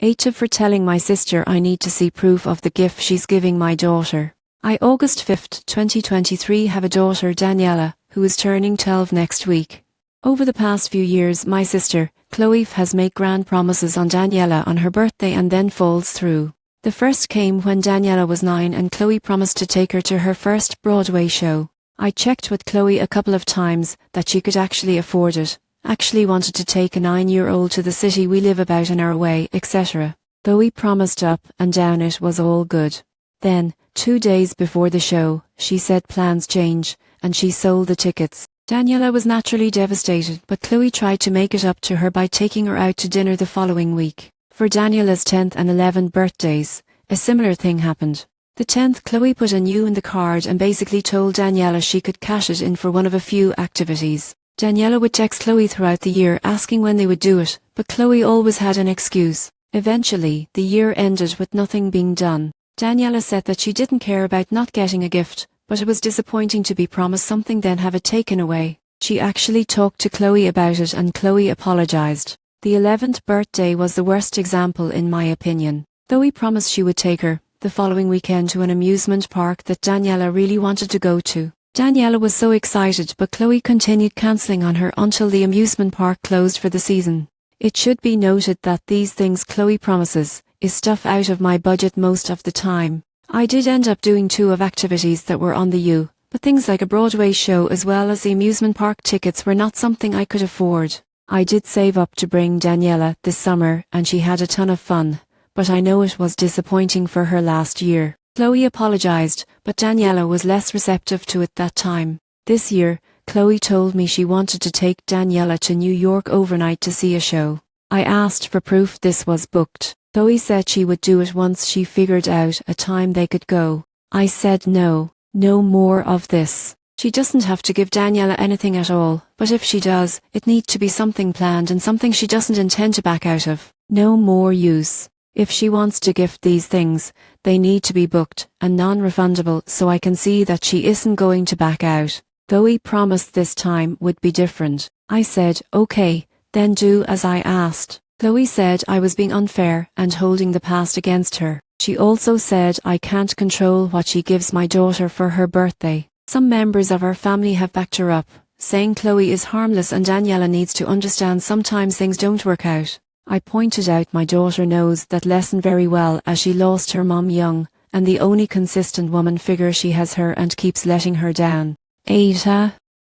AITA for telling my sister I need to see proof of the gift she's giving my daughter. I August 5th, 2023 have a daughter Daniela, who is turning 12 next week. Over the past few years my sister, Chloe, has made grand promises on Daniela on her birthday and then falls through. The first came when Daniela was 9 and Chloe promised to take her to her first Broadway show. I checked with Chloe a couple of times that she could actually afford it, actually wanted to take a 9-year-old to the city we live about an hour away, etc. Chloe promised up and down it was all good. Then, 2 days before the show, she said plans change, and she sold the tickets. Daniela was naturally devastated, but Chloe tried to make it up to her by taking her out to dinner the following week. For Daniela's 10th and 11th birthdays, a similar thing happened. The 10th, Chloe put a new in the card and basically told Daniela she could cash it in for one of a few activities. Daniela would text Chloe throughout the year asking when they would do it, but Chloe always had an excuse. Eventually, the year ended with nothing being done. Daniela said that she didn't care about not getting a gift, but it was disappointing to be promised something then have it taken away. She actually talked to Chloe about it and Chloe apologized. The 11th birthday was the worst example in my opinion. Chloe promised she would take her the following weekend to an amusement park that Daniela really wanted to go to. Daniela was so excited, but Chloe continued cancelling on her until the amusement park closed for the season. It should be noted that these things Chloe promises is stuff out of my budget most of the time. I did end up doing 2 of activities that were on the U, but things like a Broadway show as well as the amusement park tickets were not something I could afford. I did save up to bring Daniela this summer and she had a ton of fun, but I know it was disappointing for her last year. Chloe apologized, but Daniela was less receptive to it that time. This year, Chloe told me she wanted to take Daniela to New York overnight to see a show. I asked for proof this was booked. Chloe said she would do it once she figured out a time they could go. I said no more of this. She doesn't have to give Daniela anything at all, but if she does, it needs to be something planned and something she doesn't intend to back out of. No more use. If she wants to gift these things, they need to be booked and non-refundable so I can see that she isn't going to back out. Chloe promised this time would be different. I said, okay, then do as I asked. Chloe said I was being unfair and holding the past against her. She also said I can't control what she gives my daughter for her birthday. Some members of our family have backed her up, saying Chloe is harmless and Daniela needs to understand sometimes things don't work out. I pointed out my daughter knows that lesson very well as she lost her mom young, and the only consistent woman figure she has her and keeps letting her down. AITA.